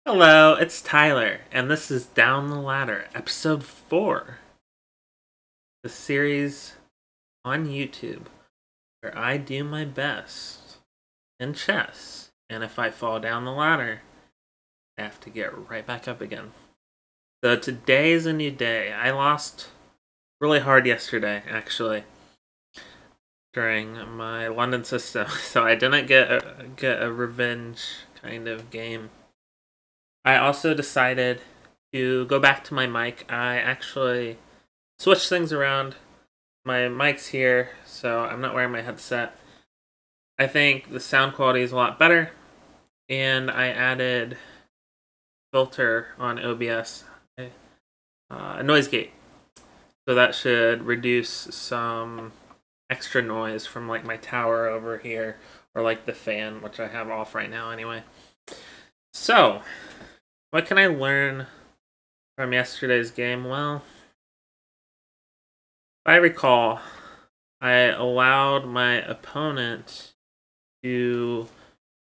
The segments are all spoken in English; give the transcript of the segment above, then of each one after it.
Hello, it's Tyler, and this is Down the Ladder, episode 4, the series on YouTube where I do my best in chess, and if I fall down the ladder, I have to get right back up again. So today is a new day. I lost really hard yesterday, actually, during my London system, so I didn't get a revenge kind of game. I also decided to go back to my mic. I actually switched things around. My mic's here, so I'm not wearing my headset. I think the sound quality is a lot better, and I added filter on OBS, a noise gate. So that should reduce some extra noise from like my tower over here, or like the fan, which I have off right now anyway. So, what can I learn from yesterday's game? Well, if I recall, I allowed my opponent to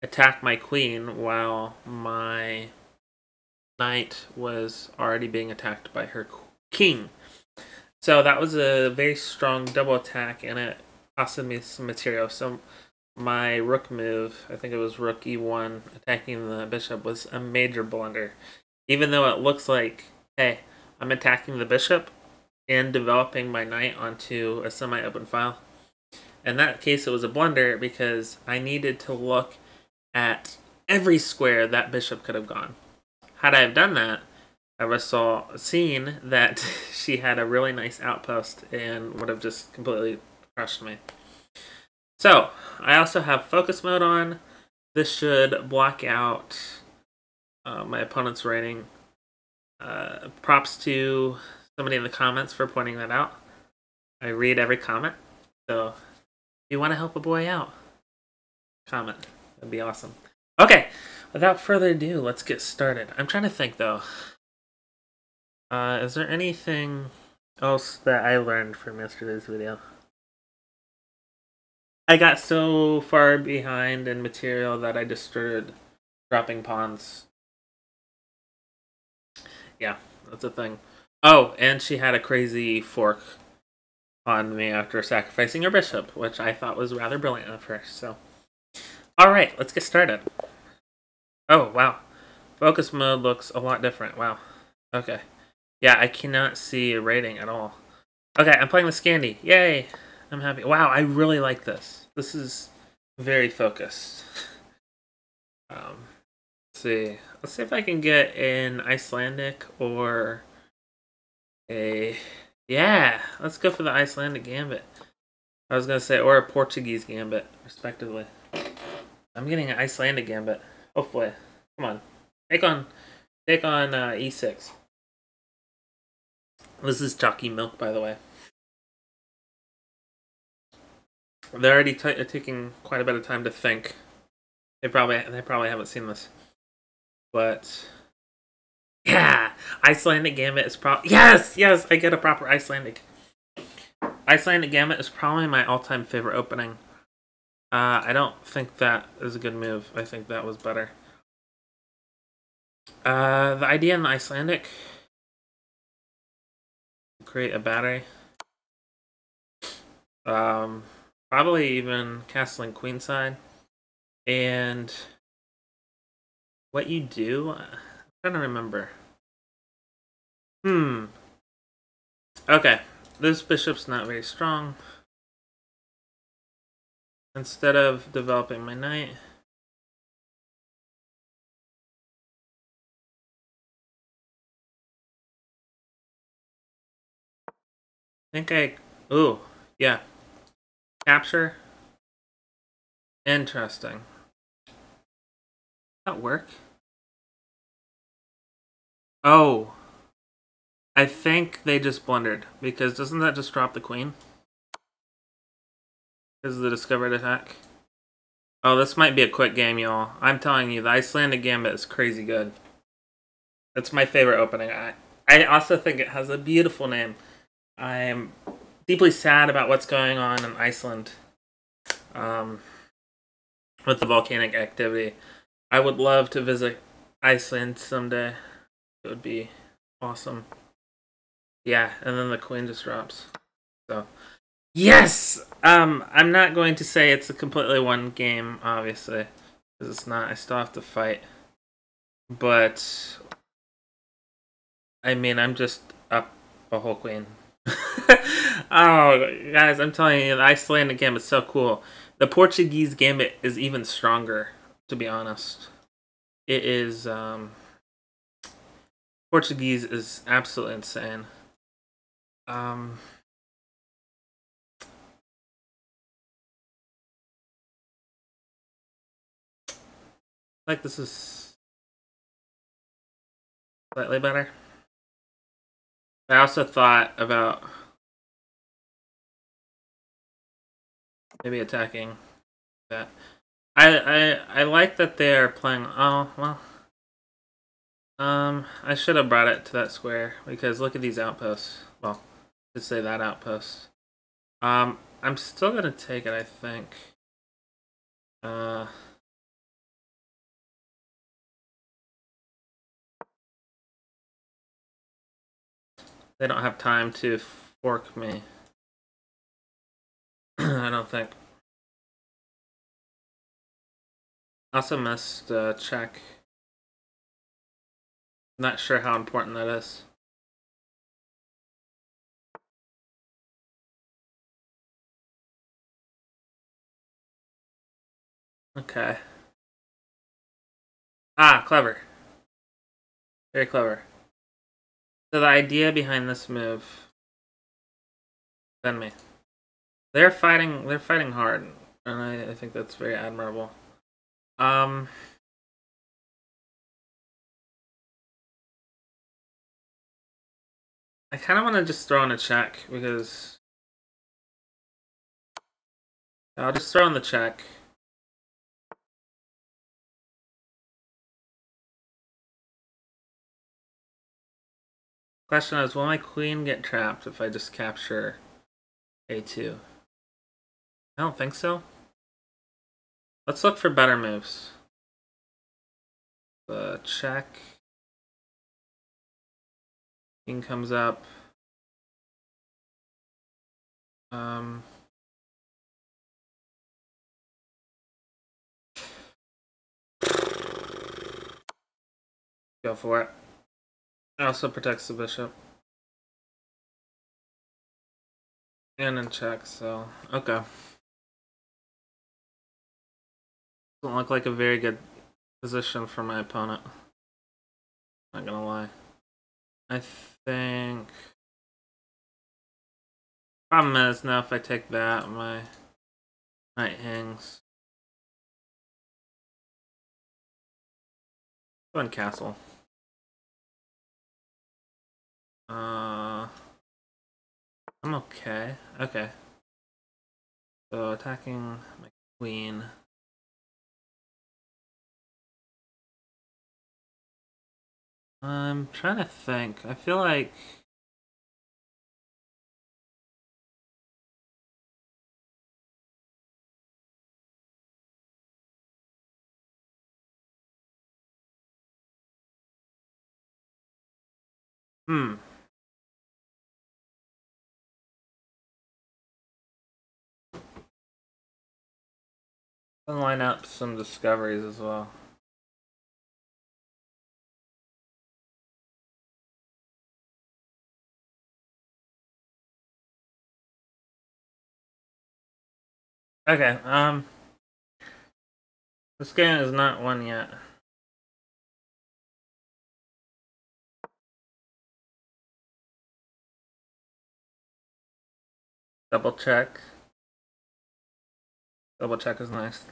attack my queen while my knight was already being attacked by her king. So that was a very strong double attack, and it costed me some material. So my rook move, I think it was rook e1, attacking the bishop, was a major blunder. Even though it looks like, hey, I'm attacking the bishop and developing my knight onto a semi-open file. In that case, it was a blunder because I needed to look at every square that bishop could have gone. Had I have done that, I would have seen that she had a really nice outpost and would have just completely crushed me. So, I also have focus mode on. This should block out my opponent's rating. Props to somebody in the comments for pointing that out. I read every comment, so if you want to help a boy out, comment. That'd be awesome. Okay, without further ado, let's get started. I'm trying to think, though. Is there anything else that I learned from yesterday's video? I got so far behind in material that I just started dropping pawns. Yeah, that's a thing. Oh, and she had a crazy fork on me after sacrificing her bishop, which I thought was rather brilliant of her, so. Alright, let's get started. Oh, wow. Focus mode looks a lot different. Wow. Okay. Yeah, I cannot see a rating at all. Okay, I'm playing with Scandi. Yay! I'm happy. Wow, I really like this. This is very focused. Let's see. Let's see if I can get an Icelandic or a... Yeah, let's go for the Icelandic Gambit. I was going to say, or a Portuguese Gambit, respectively. I'm getting an Icelandic Gambit. Hopefully. Come on. Take on e6. This is chalky milk, by the way. They're already taking quite a bit of time to think. They probably haven't seen this. But yeah, Icelandic Gambit is yes, I get a proper Icelandic. Icelandic Gambit is probably my all-time favorite opening. I don't think that is a good move. I think that was better. The idea in the Icelandic, create a battery. Probably even castling queenside. And what you do, I'm trying to remember. Okay, this bishop's not very strong. Instead of developing my knight, ooh, yeah. Capture. Interesting. That work? Oh. I think they just blundered, because doesn't that just drop the queen? Because of the discovered attack? Oh, this might be a quick game, y'all. I'm telling you, the Icelandic Gambit is crazy good. It's my favorite opening. I also think it has a beautiful name. I am deeply sad about what's going on in Iceland with the volcanic activity. I would love to visit Iceland someday. It would be awesome. Yeah, and then the queen just drops. So yes! I'm not going to say it's a completely one game, obviously. Because it's not. I still have to fight. But I mean, I'm just up a whole queen. Oh, guys, I'm telling you, the Icelandic Gambit is so cool. The Portuguese Gambit is even stronger, to be honest. It is, Portuguese is absolutely insane. Like, this is slightly better. I also thought about maybe attacking that. I like that they're playing. Oh well. I should have brought it to that square because look at these outposts. Well, to say that outpost. I'm still gonna take it. I think. They don't have time to fork me. I don't think. Also missed check. Not sure how important that is. Okay. Ah, clever. Very clever. So the idea behind this move. Send me. They're fighting hard. And I think that's very admirable. I kind of want to just throw in a check because I'll just throw in the check. Question is, will my queen get trapped if I just capture A2? I don't think so. Let's look for better moves. The check. King comes up. Go for it. It also protects the bishop. And in check, so okay. Doesn't look like a very good position for my opponent. Not gonna lie. I think problem is now if I take that, my knight hangs. Go castle. I'm okay. Okay. So attacking my queen. I'm trying to think. I feel like I'll line up some discoveries as well. Okay, this game is not won yet. Double check. Double check is nice.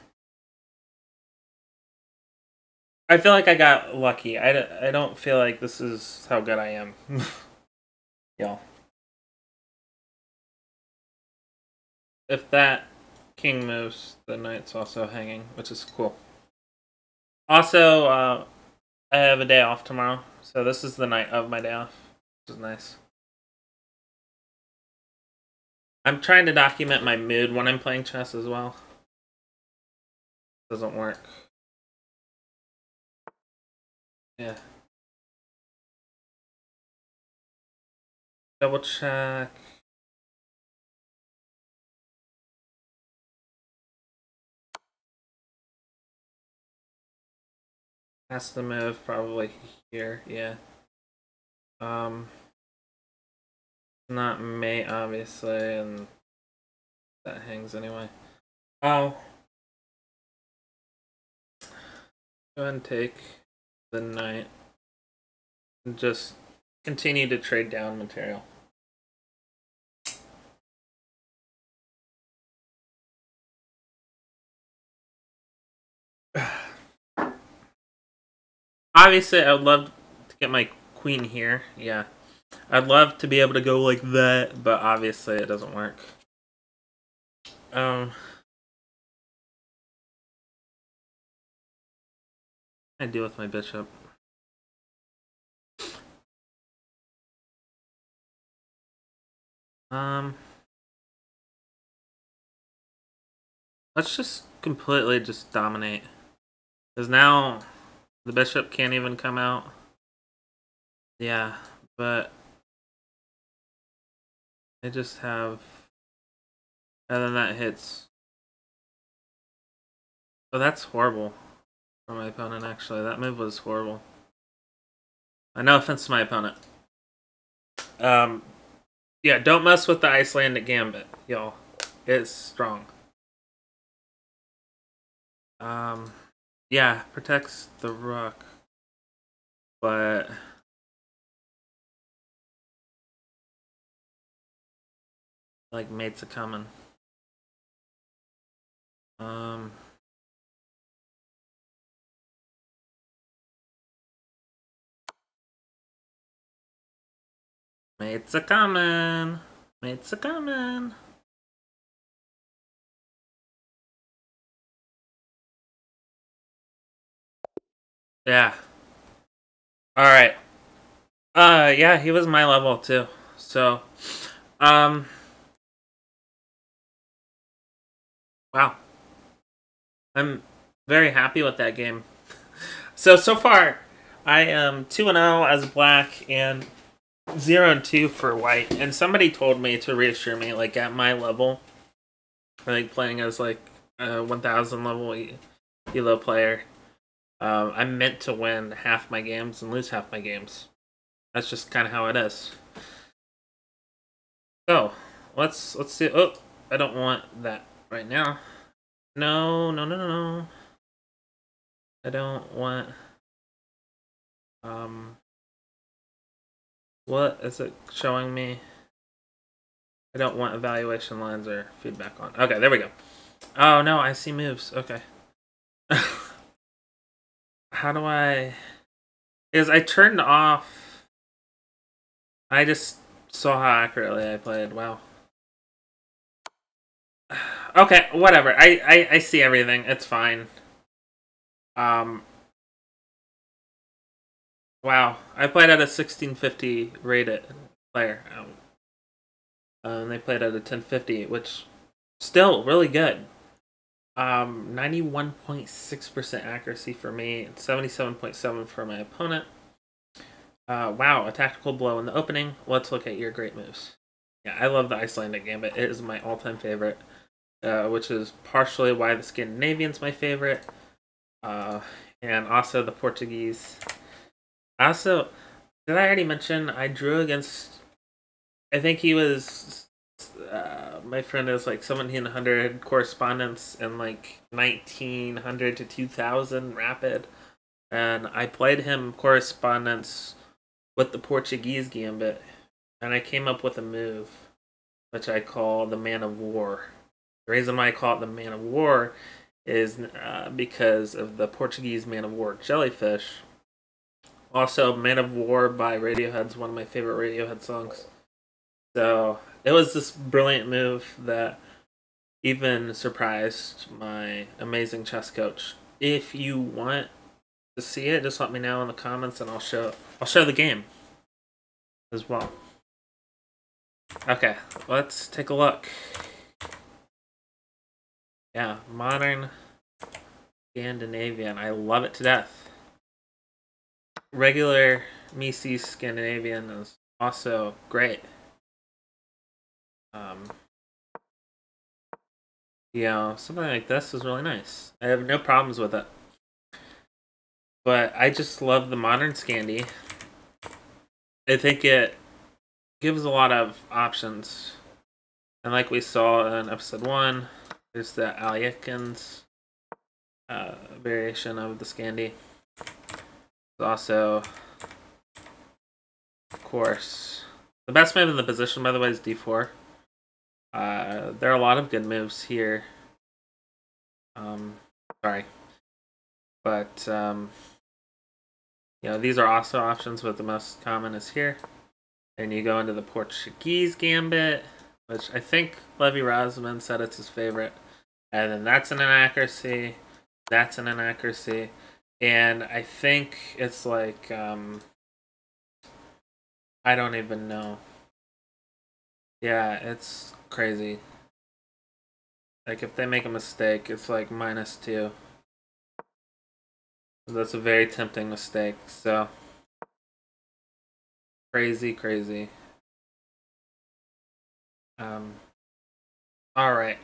I feel like I got lucky. I don't feel like this is how good I am. Y'all. If that king moves, the knight's also hanging, which is cool. Also, I have a day off tomorrow, so this is the night of my day off, which is nice. I'm trying to document my mood when I'm playing chess as well. Doesn't work. Yeah. Double check. Has to move probably here, yeah. Not mate, obviously, and that hangs anyway. Oh. Go ahead and take the knight. And just continue to trade down material. Obviously, I would love to get my queen here, yeah. I'd love to be able to go like that, but obviously it doesn't work. I deal with my bishop. Let's just completely just dominate. Because now the bishop can't even come out. Yeah, but I just have... And then that hits. Oh, that's horrible for my opponent, actually. That move was horrible. No offense to my opponent. Yeah, don't mess with the Icelandic Gambit, y'all. It's strong. Yeah, protects the rook. But... like, mates a coming. Mates a coming. Mates a coming. Yeah. Alright. Yeah, he was my level too. So, wow. I'm very happy with that game. So far, I am 2-0 as black and 0-2 for white. And somebody told me to reassure me, like, at my level, like, playing as, like, a 1000 level Elo player, I'm meant to win half my games and lose half my games. That's just kind of how it is. So, let's see. Oh, I don't want that right now. No. I don't want... what is it showing me? I don't want evaluation lines or feedback on. Okay, there we go. Oh no, I see moves. Okay. How do I... Because I turned off... I just saw how accurately I played. Wow. Okay, whatever. I see everything. It's fine. Wow. I played at a 1650 rated player. And they played at a 1050, which still really good. 91.6% accuracy for me, 77.7% for my opponent. Wow, a tactical blow in the opening. Let's look at your great moves. Yeah, I love the Icelandic Gambit. It is my all-time favorite, which is partially why the Scandinavian's my favorite, and also the Portuguese. Also, did I already mention I drew against... I think he was... my friend is like 1700 correspondence and like 1900 to 2000 rapid, and I played him correspondence with the Portuguese Gambit, and I came up with a move which I call the Man of War. The reason why I call it the Man of War is because of the Portuguese Man of War jellyfish. Also, Man of War by Radiohead's one of my favorite Radiohead songs. So it was this brilliant move that even surprised my amazing chess coach. If you want to see it, just let me know in the comments, and I'll show the game as well. Okay, let's take a look. Yeah, modern Scandinavian. I love it to death. regular Mises Scandinavian is also great. You know, something like this is really nice. I have no problems with it. But I just love the modern Scandi. I think it gives a lot of options. And like we saw in episode 1, there's the Alyakins variation of the Scandi. There's also, of course, the best move in the position, by the way, is d4. There are a lot of good moves here. Sorry. But, you know, these are also options, but the most common is here. And you go into the Portuguese Gambit, which I think Levi Rosman said it's his favorite. And then that's an inaccuracy. That's an inaccuracy. And I think it's like, I don't even know. Yeah, it's crazy. Like, if they make a mistake, it's like -2. That's a very tempting mistake, so. Crazy, crazy. Alright.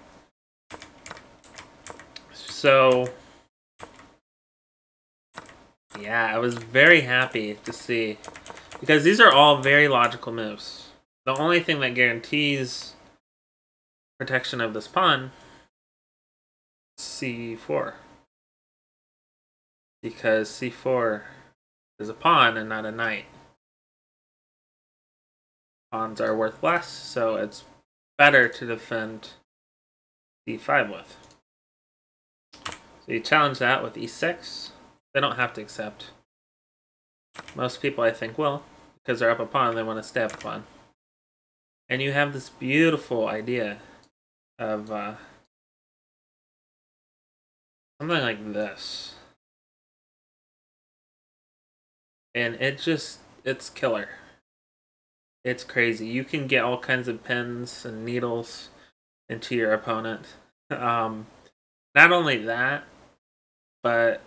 So, yeah, I was very happy to see, because these are all very logical moves. The only thing that guarantees protection of this pawn is c4. Because c4 is a pawn and not a knight. Pawns are worth less, so it's better to defend d5 with. So you challenge that with e6. They don't have to accept. Most people, I think, will, because they're up a pawn and they want to stay up a pawn. And you have this beautiful idea of something like this. And it's killer. It's crazy. You can get all kinds of pins and needles into your opponent. Not only that, but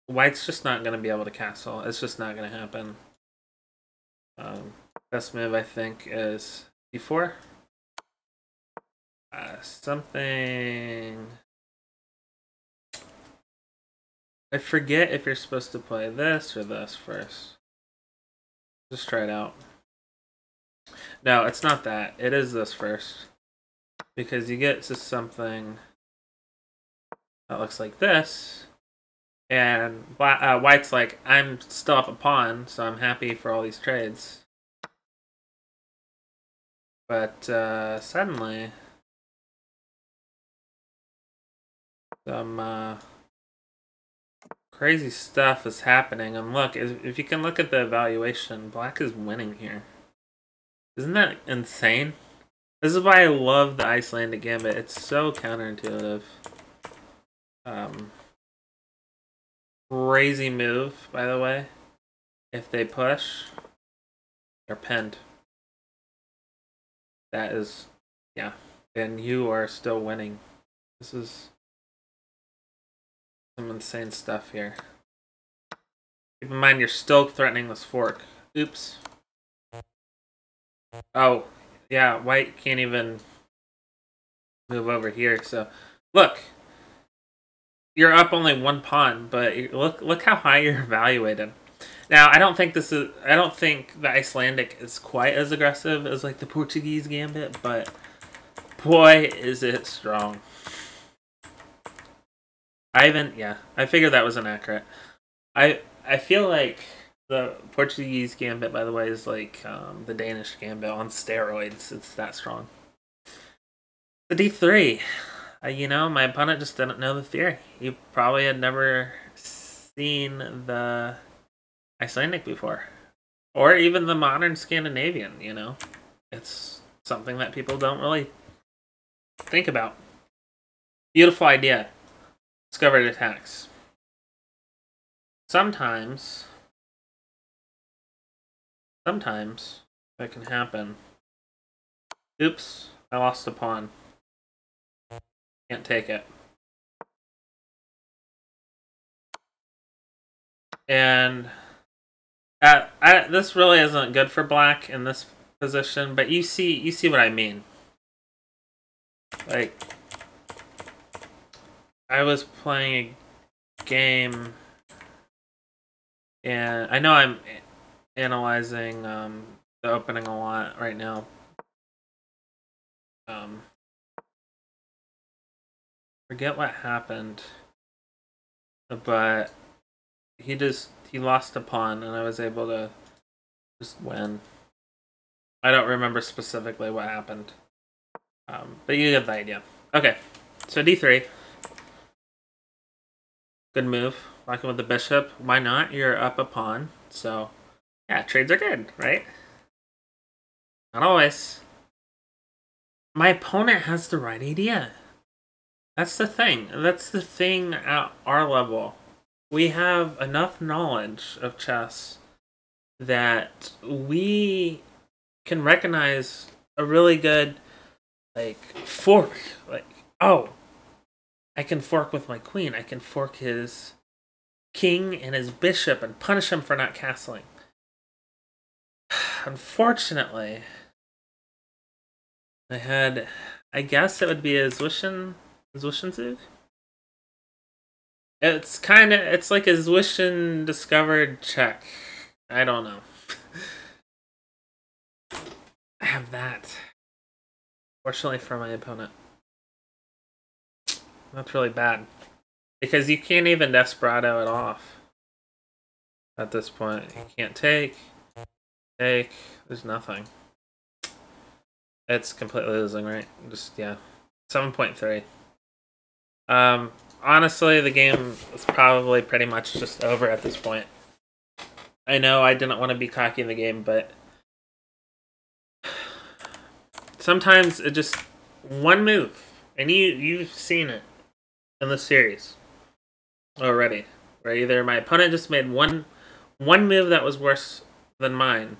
White's just not going to be able to castle. It's just not going to happen. Best move, I think, is d4. Something... I forget if you're supposed to play this or this first. Just try it out. No, it's not that. It is this first. Because you get to something that looks like this. And White's like, I'm still up a pawn, so I'm happy for all these trades. But suddenly, some crazy stuff is happening. And look, if you can look at the evaluation, Black is winning here. Isn't that insane? This is why I love the Icelandic Gambit. It's so counterintuitive. Crazy move, by the way. If they push, they're pinned. That is, yeah. And you are still winning. This is some insane stuff here. Keep in mind, you're still threatening this fork. Oops. Oh, yeah, White can't even move over here. So, look. You're up only one pawn, but look how high you're evaluated. Now, I don't think the Icelandic is quite as aggressive as like the Portuguese Gambit, but boy, is it strong. I figured that was inaccurate. I feel like the Portuguese Gambit, by the way, is like the Danish Gambit on steroids. It's that strong. The d3. You know, my opponent just didn't know the theory. He probably had never seen the Icelandic before. Or even the modern Scandinavian, you know. It's something that people don't really think about. Beautiful idea. Discovered attacks. Sometimes that can happen. Oops, I lost a pawn. Can't take it. And this really isn't good for black in this position, but you see what I mean. Like, I was playing a game, and I know I'm analyzing the opening a lot right now. Forget what happened, but he lost a pawn, and I was able to just win. I don't remember specifically what happened, but you get the idea. Okay, so d3. Good move. Blocking with the bishop. Why not? You're up a pawn, so yeah, trades are good, right? Not always. My opponent has the right idea. That's the thing. That's the thing at our level. We have enough knowledge of chess that we can recognize a really good, like, fork. Like, oh, I can fork with my queen. I can fork his king and his bishop and punish him for not castling. Unfortunately, I guess it would be a Zwischenzug? It's like a Zwischen discovered check. I don't know. I have that. Fortunately for my opponent. That's really bad. Because you can't even desperado it off. At this point. You can't take. There's nothing. It's completely losing, right? Just, yeah. 7.3. Honestly, the game is probably pretty much just over at this point. I know I didn't want to be cocky in the game, but sometimes it just one move, and you've seen it in the series already, where either my opponent just made one move that was worse than mine,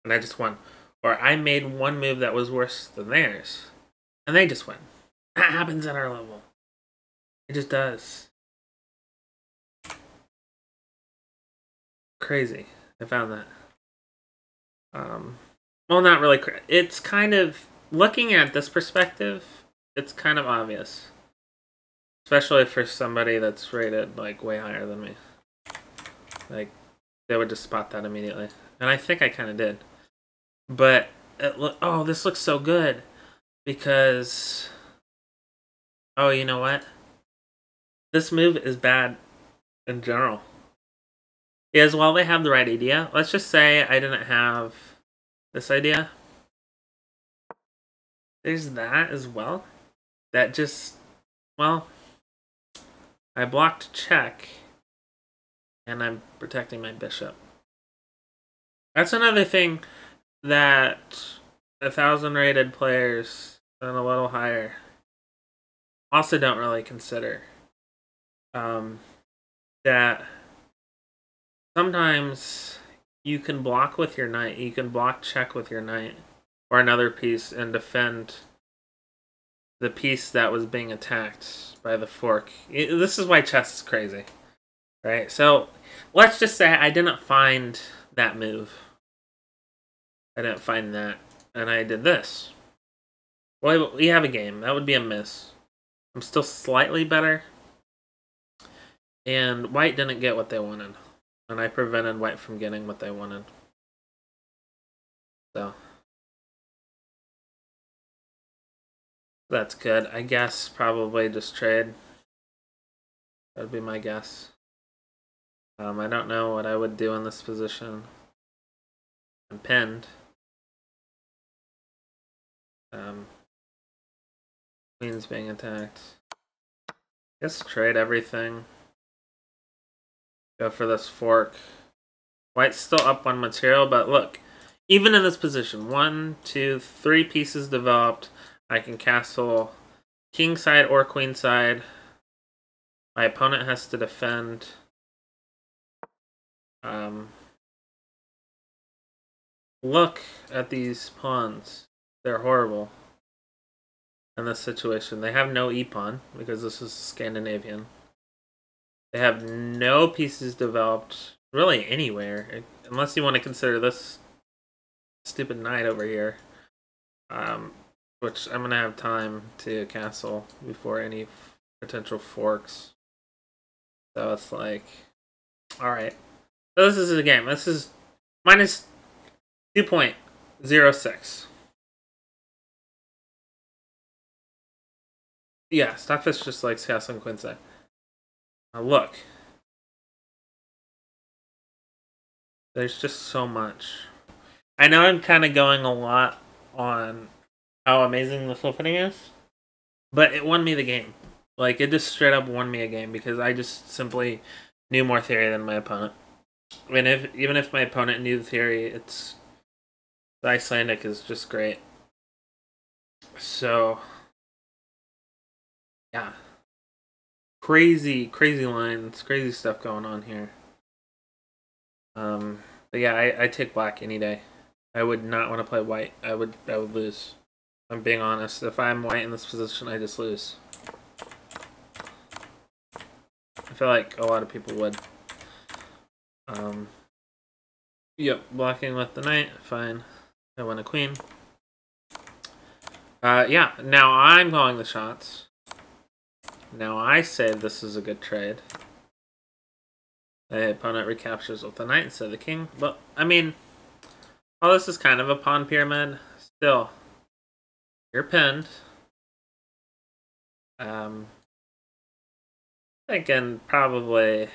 and I just won, or I made one move that was worse than theirs, and they just win. That happens at our level. It just does. Crazy. I found that. Well, not really. It's kind of, looking at this perspective, it's kind of obvious. Especially for somebody that's rated, like, way higher than me. Like, they would just spot that immediately. And I think I kind of did. But, oh, this looks so good. Because, oh, you know what? This move is bad in general. Is, while they have the right idea, let's just say I didn't have this idea. There's that as well. That just, well, I blocked check, and I'm protecting my bishop. That's another thing that 1,000 rated players and a little higher also don't really consider. That sometimes you can block with your knight. You can block check with your knight or another piece and defend the piece that was being attacked by the fork. This is why chess is crazy, right? So let's just say I didn't find that move. I didn't find that, and I did this. Well, we have a game. That would be a miss. I'm still slightly better, and white didn't get what they wanted, and I prevented white from getting what they wanted. So that's good. I guess probably just trade. That would be my guess. I don't know what I would do in this position. I'm pinned. Queen's being attacked. Guess trade everything. Go for this fork. White's still up one material, but look, even in this position, 1, 2, 3 pieces developed. I can castle king side or queen side. My opponent has to defend. Look at these pawns. They're horrible in this situation. They have no e-pawn because this is Scandinavian. They have no pieces developed really anywhere, unless you want to consider this stupid knight over here, um, which I'm gonna have time to castle before any potential forks. So it's like, all right. So this is a game. This is minus 2.06. Yeah, Stockfish just likes castling Quincy. Now look, there's just so much. I know I'm kind of going a lot on how amazing this opening is, but it won me the game. Like, it just straight up won me a game because I just simply knew more theory than my opponent. I mean, even if my opponent knew the theory, it's the Icelandic is just great. So, yeah, crazy, crazy lines, crazy stuff going on here. But yeah, I take black any day. I would not want to play white. I would lose. I'm being honest. If I'm white in this position, I just lose. I feel like a lot of people would. Yep, blocking with the knight, fine. I win a queen. Yeah, now I'm calling the shots. Now I say this is a good trade. The opponent recaptures with the knight instead of the king. But, I mean, all this is kind of a pawn pyramid. Still, you're pinned. Thinking probably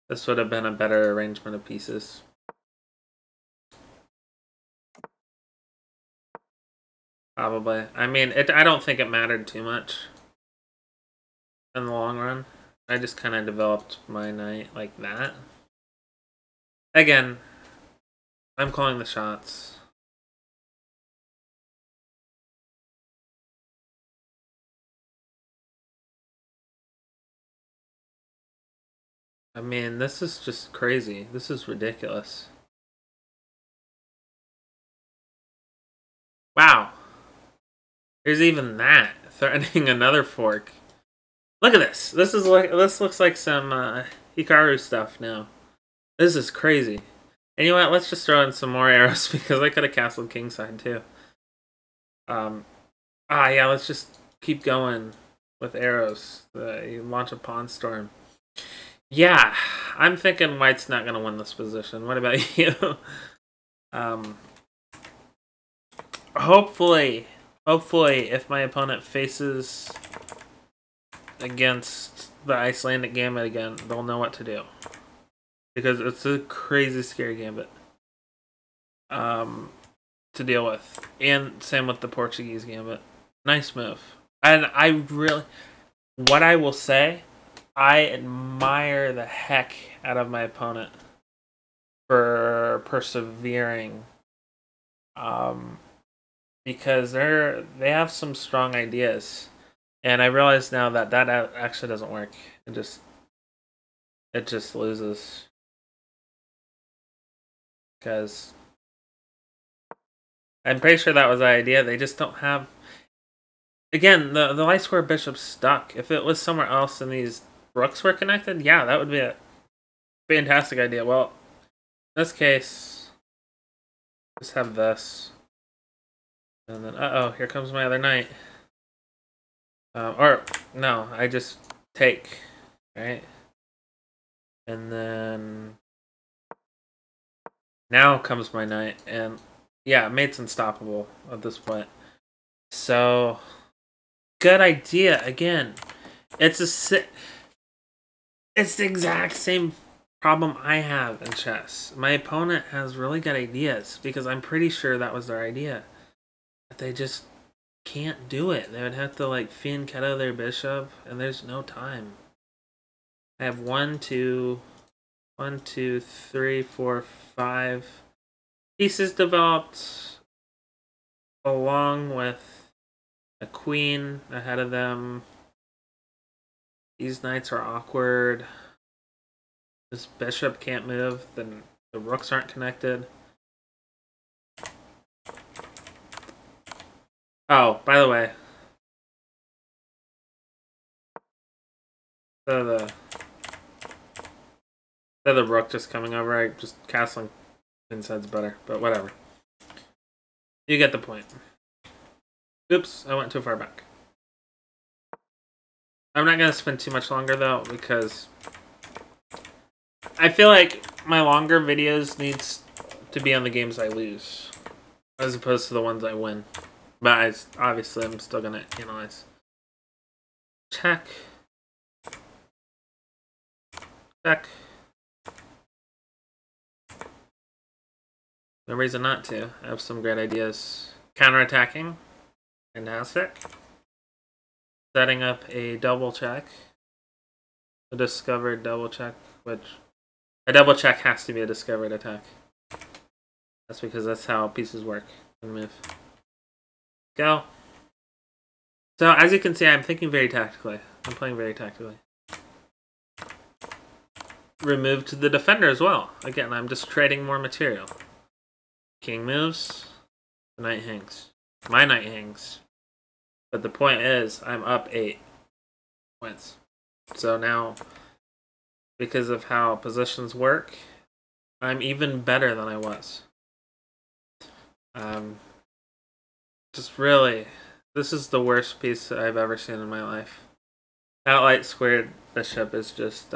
this would have been a better arrangement of pieces. Probably. I mean, I don't think it mattered too much in the long run. I just kind of developed my knight like that. Again, I'm calling the shots. I mean, this is just crazy. This is ridiculous. Wow. There's even that. Threatening another fork. Look at this. This looks like some Hikaru stuff now. This is crazy. And you know what? Let's just throw in some more arrows because I could have castled kingside too. Yeah, let's just keep going with arrows. You launch a pawn storm. Yeah, I'm thinking white's not going to win this position. What about you? Hopefully, if my opponent faces against the Icelandic Gambit again, they'll know what to do. Because it's a crazy scary Gambit to deal with. And same with the Portuguese Gambit. Nice move. And I really, what I will say, I admire the heck out of my opponent for persevering. Because they have some strong ideas. And I realize now that actually doesn't work. It just loses. Because I'm pretty sure that was the idea. They just don't have. Again, the light square bishop's stuck. If it was somewhere else and these rooks were connected, yeah, that would be a fantastic idea. Well, in this case, just have this. And then, uh-oh, here comes my other knight. Or, no, I just take, right? And then now comes my knight, and yeah, mate's unstoppable at this point. So, good idea, again. It's the exact same problem I have in chess. My opponent has really good ideas, because I'm pretty sure that was their idea. But they just can't do it. They would have to, like, fianchetto their bishop, and there's no time. I have 1, 2, 3, 4, 5 pieces developed, along with a queen ahead of them. These knights are awkward. This bishop can't move. Then the rooks aren't connected. Oh, by the way. So Instead of the rook just coming over, I just castling inside's better, but whatever. You get the point. Oops, I went too far back. I'm not going to spend too much longer, though, because I feel like my longer videos needs to be on the games I lose, as opposed to the ones I win. But obviously, I'm still going to analyze. Check. Check. No reason not to. I have some great ideas. Counterattacking. Fantastic. Setting up a double check. A discovered double check, which a double check has to be a discovered attack. That's because that's how pieces work and move. Go. So as you can see, I'm thinking very tactically. I'm playing very tactically. Removed the defender as well. Again, I'm just trading more material. King moves. The knight hangs. My knight hangs. But the point is, I'm up 8 points. So now, because of how positions work, I'm even better than I was. Just really, this is the worst piece I've ever seen in my life. Outright squared bishop is just,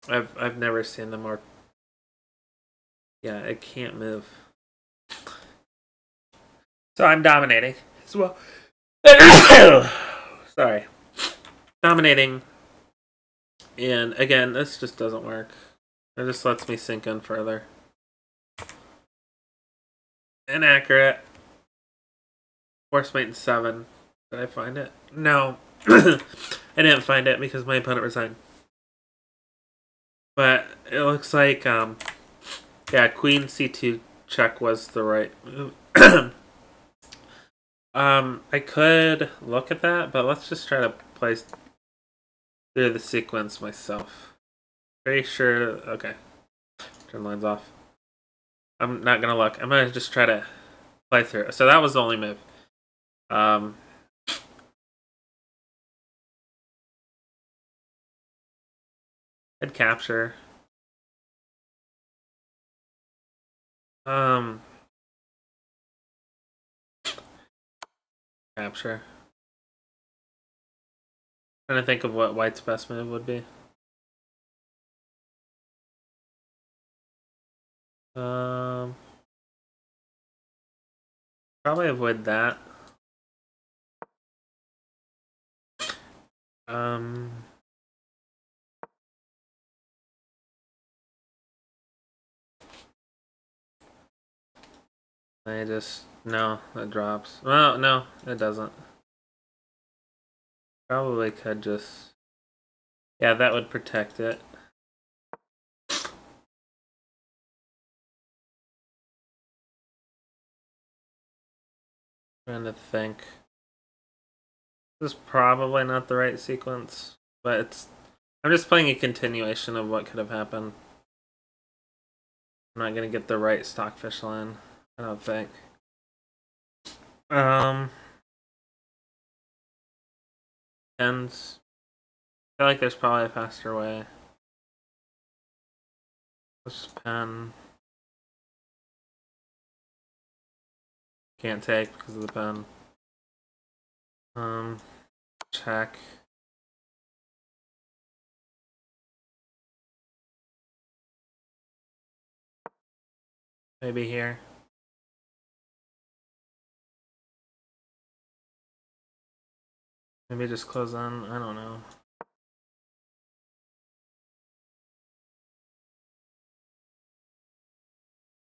I've never seen them more. Yeah, it can't move. So I'm dominating as well. Sorry. Dominating. And again, this just doesn't work. It just lets me sink in further. Inaccurate. Force mate in 7. Did I find it? No. I didn't find it because my opponent resigned. But it looks like, yeah, queen c2 check was the right move. I could look at that, but let's just try to play through the sequence myself. Pretty sure, okay. Turn lines off. I'm not gonna look. I'm gonna just try to play through. So that was the only move. Head capture. Capture. Trying to think of what white's best move would be. Probably avoid that. I just, no, it drops. Well, no, it doesn't. Probably could just, yeah, that would protect it. Trying to think. This is probably not the right sequence, but it's, I'm just playing a continuation of what could have happened. I'm not gonna get the right stockfish line, I don't think. Ends. I feel like there's probably a faster way. Let's pen. Can't take because of the pen. Check. Maybe here. Maybe just close on. I don't know.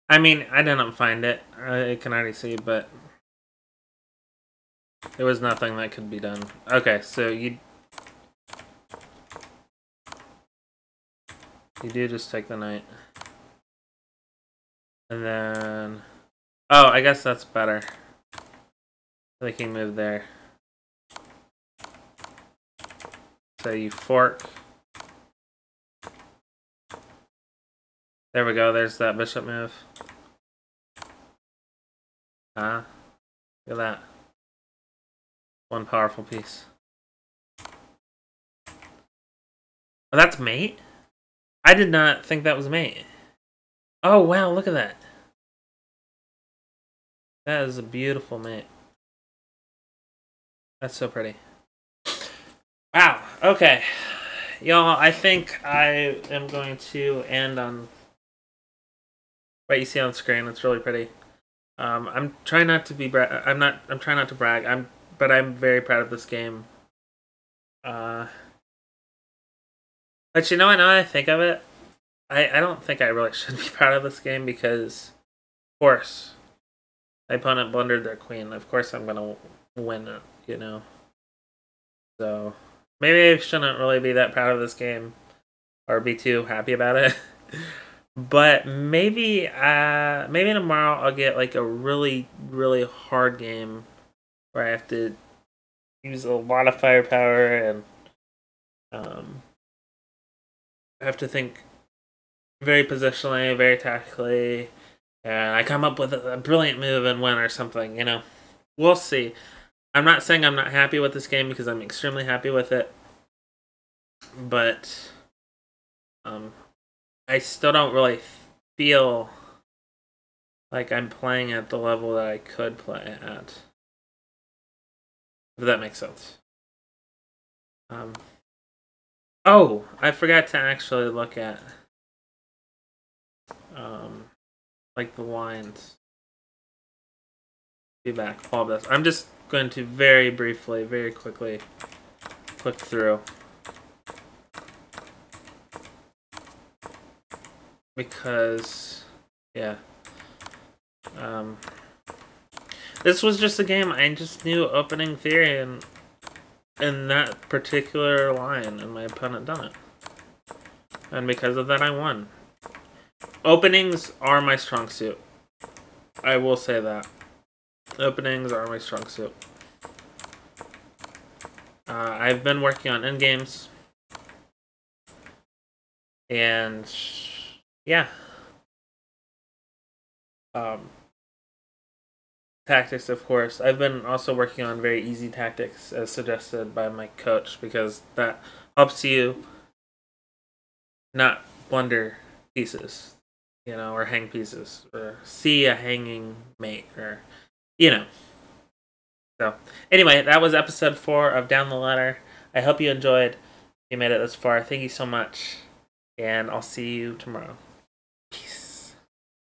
I mean, I didn't find it. I can already see, but there was nothing that could be done. Okay, so you do just take the knight. And then, oh, I guess that's better. The king moved there. So you fork. There we go, there's that bishop move. Look at that. One powerful piece. Oh, that's mate? I did not think that was mate. Oh, wow, look at that. That is a beautiful mate. That's so pretty. Wow, okay. Y'all, I think I am going to end on what you see on the screen. It's really pretty. I'm trying not to be I'm trying not to brag. But I'm very proud of this game. But you know, I think of it, I don't think I really should be proud of this game because, of course, my opponent blundered their queen. Of course, I'm gonna win it. You know. So maybe I shouldn't really be that proud of this game or be too happy about it. But maybe tomorrow I'll get like a really, really hard game where I have to use a lot of firepower and I have to think very positionally, very tactically, and I come up with a brilliant move and win or something, you know. We'll see. I'm not saying I'm not happy with this game because I'm extremely happy with it. But I still don't really feel like I'm playing at the level that I could play at. If that makes sense. Oh, I forgot to actually look at like the lines. Be back. All of this. I'm just going to very briefly, very quickly click through. Because, yeah. This was just a game I just knew opening theory and in that particular line, and my opponent done it. And because of that, I won. Openings are my strong suit. I will say that. Openings are my strong suit. I've been working on endgames. And, yeah. Tactics, of course. I've been also working on very easy tactics as suggested by my coach because that helps you not blunder pieces, you know, or hang pieces, or see a hanging mate, or, you know. So, anyway, that was episode 4 of Down the Ladder. I hope you enjoyed. If you made it this far, thank you so much, and I'll see you tomorrow. Peace.